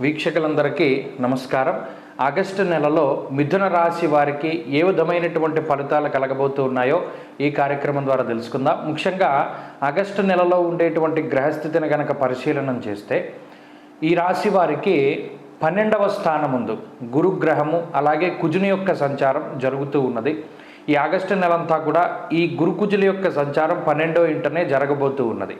వీక్షకులందరికీ నమస్కారం. ఆగస్టు నెలలో మిథున రాశి వారికి ఏ విధమైనటువంటి ఫలితాలు కలగబోతూ ఉన్నాయో ఈ కార్యక్రమం ద్వారా తెలుసుకుందాం. ముఖ్యంగా ఆగస్టు నెలలో ఉండేటువంటి గ్రహస్థితిని కనుక పరిశీలన చేస్తే ఈ రాశి వారికి 12వ స్థానముందు గురుగ్రహము అలాగే కుజుని యొక్క సంచారం జరుగుతూ ఉన్నది. ఈ ఆగస్టు నెలంతా కూడా ఈ గురుకుజుల యొక్క సంచారం 12వ ఇంటనే జరగబోతూ ఉన్నది.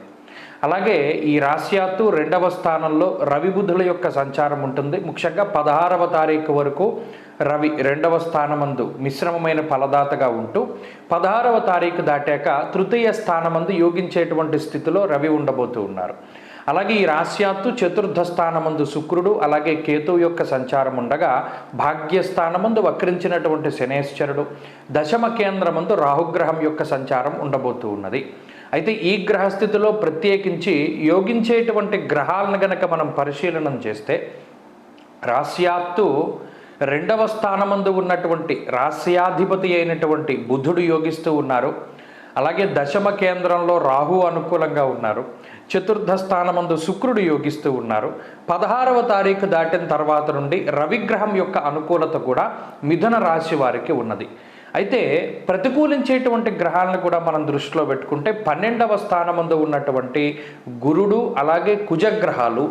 అలాగే ఈ రాశ్యాత్తు 2వ స్థానంలో రవి బుధుల యొక్క సంచారం ఉంటుంది. ముఖ్యంగా 16వ తారీఖు వరకు రవి 2వ స్థానమందు మిశ్రమమైన ఫలదాతగా ఉంటూ 16వ తారీఖు దాటాక తృతీయ స్థానమందు యోగించేటువంటి స్థితిలో రవి ఉండబోతూ ఉన్నారు. అలాగే ఈ రాశ్యాత్తు 4థ స్థానమందు శుక్రుడు అలాగే కేతువు యొక్క సంచారం ఉండగా భాగ్యస్థానమందు వక్రించినటువంటి శనేశ్వరుడు, దశమ కేంద్రమందు రాహుగ్రహం యొక్క సంచారం ఉండబోతూ ఉన్నది. అయితే ఈ గ్రహస్థితిలో ప్రత్యేకించి యోగించేటువంటి గ్రహాలను గనక మనం పరిశీలన చేస్తే రాశ్యాత్తు 2వ స్థానమందు ఉన్నటువంటి రాశ్యాధిపతి అయినటువంటి బుధుడు యోగిస్తూ ఉన్నారు. అలాగే దశమ కేంద్రంలో రాహు అనుకూలంగా ఉన్నారు. 4థ స్థానమందు శుక్రుడు యోగిస్తూ ఉన్నారు. 16వ తారీఖు దాటిన తర్వాత నుండి రవిగ్రహం యొక్క అనుకూలత కూడా మిథున రాశి వారికి ఉన్నది. అయితే ప్రతికూలించేటువంటి గ్రహాలను కూడా మనం దృష్టిలో పెట్టుకుంటే 12వ స్థానమందు ఉన్నటువంటి గురుడు అలాగే కుజగ్రహాలు,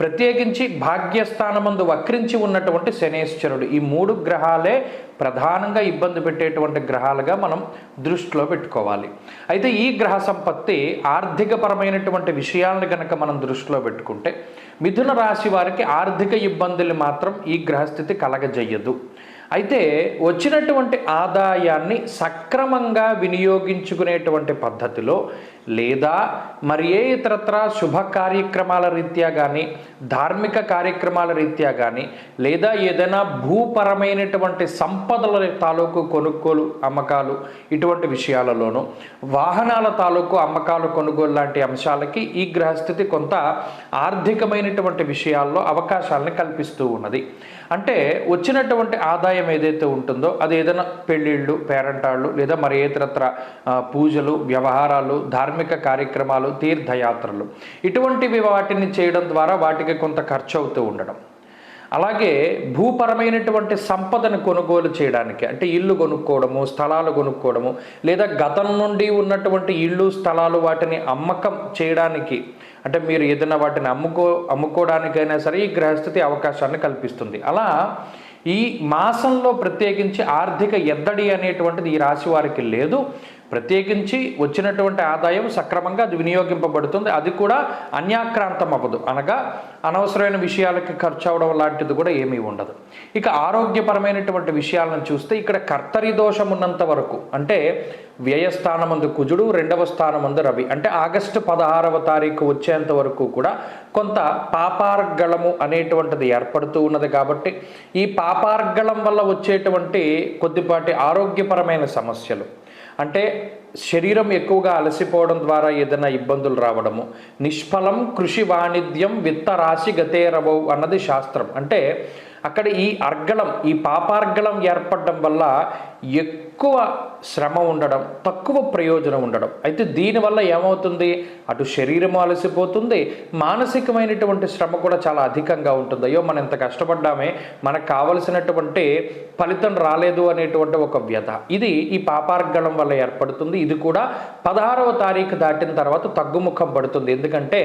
ప్రత్యేకించి భాగ్యస్థానమందు వక్రించి ఉన్నటువంటి శనేశ్వరుడు, ఈ 3 గ్రహాలే ప్రధానంగా ఇబ్బంది పెట్టేటువంటి గ్రహాలుగా మనం దృష్టిలో పెట్టుకోవాలి. అయితే ఈ గ్రహ సంపత్తి ఆర్థికపరమైనటువంటి విషయాలను కనుక మనం దృష్టిలో పెట్టుకుంటే మిథున రాశి వారికి ఆర్థిక ఇబ్బందులు మాత్రం ఈ గ్రహస్థితి కలగజేయదు. అయితే వచ్చినటువంటి ఆదాయాన్ని సక్రమంగా వినియోగించుకునేటువంటి పద్ధతిలో లేదా మరి ఏ ఇతరత్ర శుభ కార్యక్రమాల రీత్యా కానీ ధార్మిక కార్యక్రమాల రీత్యా కానీ లేదా ఏదైనా భూపరమైనటువంటి సంపదల తాలూకు కొనుగోలు అమ్మకాలు ఇటువంటి విషయాలలోనూ వాహనాల తాలూకు అమ్మకాలు కొనుగోలు లాంటి అంశాలకి ఈ గ్రహస్థితి కొంత ఆర్థికమైనటువంటి విషయాల్లో అవకాశాలను కల్పిస్తూ ఉన్నది. అంటే వచ్చినటువంటి ఆదాయం ఏదైతే ఉంటుందో అది ఏదైనా పెళ్ళిళ్ళు, పేరంటాళ్ళు లేదా మరి ఇతరత్ర పూజలు, వ్యవహారాలు, ధార్మిక కార్యక్రమాలు, తీర్థయాత్రలు ఇటువంటివి వాటిని చేయడం ద్వారా వాటికి కొంత ఖర్చు అవుతూ ఉండడం. అలాగే భూపరమైనటువంటి సంపదను కొనుగోలు చేయడానికి అంటే ఇల్లు కొనుక్కోవడము, స్థలాలు కొనుక్కోవడము లేదా గతం నుండి ఉన్నటువంటి ఇళ్ళు స్థలాలు వాటిని అమ్మకం చేయడానికి అంటే మీరు ఏదైనా వాటిని అమ్ముకోవడానికైనా సరే ఈ గ్రహస్థితి అవకాశాన్ని కల్పిస్తుంది. అలా ఈ మాసంలో ప్రత్యేకించి ఆర్థిక ఎద్దడి అనేటువంటిది ఈ రాశి వారికి లేదు. ప్రత్యేకించి వచ్చినటువంటి ఆదాయం సక్రమంగా అది వినియోగింపబడుతుంది. అది కూడా అన్యాక్రాంతం అవ్వదు, అనగా అనవసరమైన విషయాలకి ఖర్చు అవడం లాంటిది కూడా ఏమీ ఉండదు. ఇక ఆరోగ్యపరమైనటువంటి విషయాలను చూస్తే ఇక్కడ కర్తరి దోషం ఉన్నంత వరకు అంటే వ్యయస్థానమందు కుజుడు, 2వ స్థానమందు రవి అంటే ఆగస్టు 16వ తారీఖు వచ్చేంత వరకు కూడా కొంత పాపార్గళము అనేటువంటిది ఏర్పడుతూ ఉన్నది. కాబట్టి ఈ పాపార్గళం వల్ల వచ్చేటువంటి కొద్దిపాటి ఆరోగ్యపరమైన సమస్యలు అంటే శరీరం ఎక్కువగా అలసిపోవడం ద్వారా ఏదైనా ఇబ్బందులు రావడము, నిష్ఫలం కృషి వాణిజ్యం విత్త రాశి గతేరవవు అన్నది శాస్త్రం. అంటే అక్కడ ఈ అర్గళం ఈ పాపార్గళం ఏర్పడడం వల్ల ఎక్కువ శ్రమ ఉండడం, తక్కువ ప్రయోజనం ఉండడం. అయితే దీనివల్ల ఏమవుతుంది, అటు శరీరం అలసిపోతుంది, మానసికమైనటువంటి శ్రమ కూడా చాలా అధికంగా ఉంటుంది. అయ్యో మనం ఎంత కష్టపడ్డామే, మనకు కావలసినటువంటి ఫలితం రాలేదు అనేటువంటి ఒక వ్యధ ఇది ఈ పాపార్గళం వల్ల ఏర్పడుతుంది. ఇది కూడా 16వ తారీఖు దాటిన తర్వాత తగ్గుముఖం పడుతుంది. ఎందుకంటే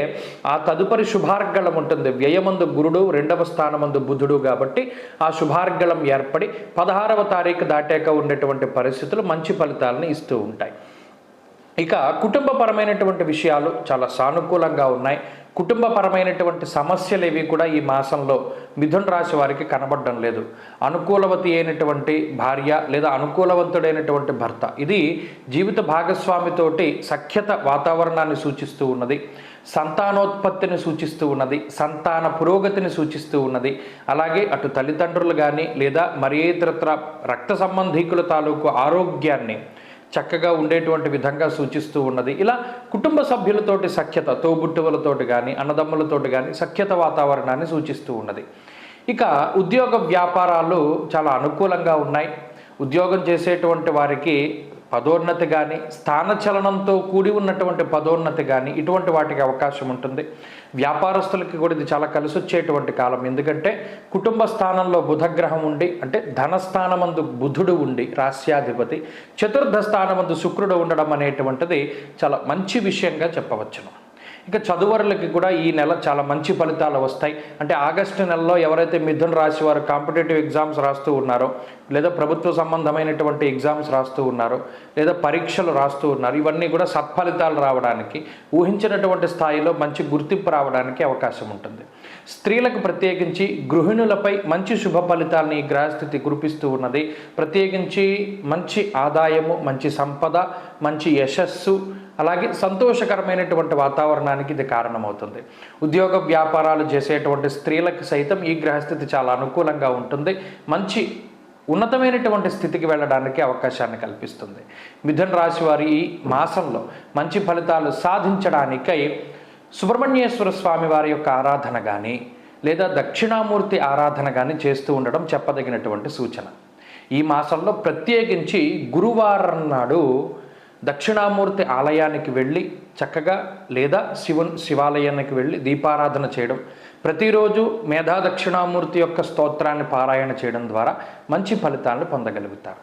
ఆ తదుపరి శుభార్గళం ఉంటుంది. వ్యయమందు గురుడు, 2వ స్థానమందు బుధుడు కాబట్టి ఆ శుభార్గళం ఏర్పడి 16వ తారీఖు దాటాక ఉండేటువంటి పరిస్థితులు మంచి ఫలితాలను ఇస్తూ ఉంటాయి. ఇక కుటుంబపరమైనటువంటి విషయాలు చాలా సానుకూలంగా ఉన్నాయి. కుటుంబపరమైనటువంటి సమస్యలు ఏవి కూడా ఈ మాసంలో మిథున రాశి వారికి కనబడడం లేదు. అనుకూలవతి అయినటువంటి భార్య లేదా అనుకూలవంతుడైనటువంటి భర్త ఇది జీవిత భాగస్వామితోటి సఖ్యత వాతావరణాన్ని సూచిస్తూ ఉన్నది. సంతానోత్పత్తిని సూచిస్తూ ఉన్నది, సంతాన పురోగతిని సూచిస్తూ ఉన్నది. అలాగే అటు తల్లిదండ్రులు కానీ లేదా మరి ఇతరత్ర రక్త సంబంధీకుల తాలూకు ఆరోగ్యాన్ని చక్కగా ఉండేటువంటి విధంగా సూచిస్తూ ఉన్నది. ఇలా కుటుంబ సభ్యులతోటి సఖ్యత, తోబుట్టువులతోటి కానీ అన్నదమ్ములతోటి కానీ సఖ్యత వాతావరణాన్ని సూచిస్తూ ఉన్నది. ఇక ఉద్యోగ వ్యాపారాలు చాలా అనుకూలంగా ఉన్నాయి. ఉద్యోగం చేసేటువంటి వారికి పదోన్నతి కానీ, స్థానచలనంతో కూడి ఉన్నటువంటి పదోన్నతి కానీ, ఇటువంటి వాటికి అవకాశం ఉంటుంది. వ్యాపారస్తులకి కూడా ఇది చాలా కలిసి వచ్చేటువంటి కాలం. ఎందుకంటే కుటుంబ స్థానంలో బుధగ్రహం ఉండి, అంటే ధనస్థానమందు బుధుడు ఉండి రాస్యాధిపతి, చతుర్థ స్థానమందు శుక్రుడు ఉండడం అనేటువంటిది చాలా మంచి విషయంగా చెప్పవచ్చును. ఇక చదువరులకి కూడా ఈ నెల చాలా మంచి ఫలితాలు వస్తాయి. అంటే ఆగస్టు నెలలో ఎవరైతే మిథున రాశి వారు కాంపిటేటివ్ ఎగ్జామ్స్ రాస్తూ ఉన్నారో, లేదా ప్రభుత్వ సంబంధమైనటువంటి ఎగ్జామ్స్ రాస్తూ ఉన్నారో, లేదా పరీక్షలు రాస్తూ ఉన్నారు, ఇవన్నీ కూడా సత్ఫలితాలు రావడానికి, ఊహించినటువంటి స్థాయిలో మంచి గుర్తింపు రావడానికి అవకాశం ఉంటుంది. స్త్రీలకు ప్రత్యేకించి గృహిణులపై మంచి శుభ ఫలితాలని ఈ గ్రహస్థితి కురిపిస్తూ ఉన్నది. ప్రత్యేకించి మంచి ఆదాయము, మంచి సంపద, మంచి యశస్సు, అలాగే సంతోషకరమైనటువంటి వాతావరణానికి ఇది కారణమవుతుంది. ఉద్యోగ వ్యాపారాలు చేసేటువంటి స్త్రీలకు సైతం ఈ గ్రహస్థితి చాలా అనుకూలంగా ఉంటుంది. మంచి ఉన్నతమైనటువంటి స్థితికి వెళ్ళడానికి అవకాశాన్ని కల్పిస్తుంది. మిథున రాశి వారి ఈ మాసంలో మంచి ఫలితాలు సాధించడానికై సుబ్రహ్మణ్యేశ్వర స్వామి వారి యొక్క ఆరాధన కానీ, లేదా దక్షిణామూర్తి ఆరాధన కానీ చేస్తూ ఉండడం చెప్పదగినటువంటి సూచన. ఈ మాసంలో ప్రత్యేకించి గురువారం నాడు దక్షిణామూర్తి ఆలయానికి వెళ్ళి చక్కగా, లేదా శివాలయానికి వెళ్ళి దీపారాధన చేయడం, ప్రతిరోజు మేధా దక్షిణామూర్తి యొక్క స్తోత్రాన్ని పారాయణ చేయడం ద్వారా మంచి ఫలితాలను పొందగలుగుతారు.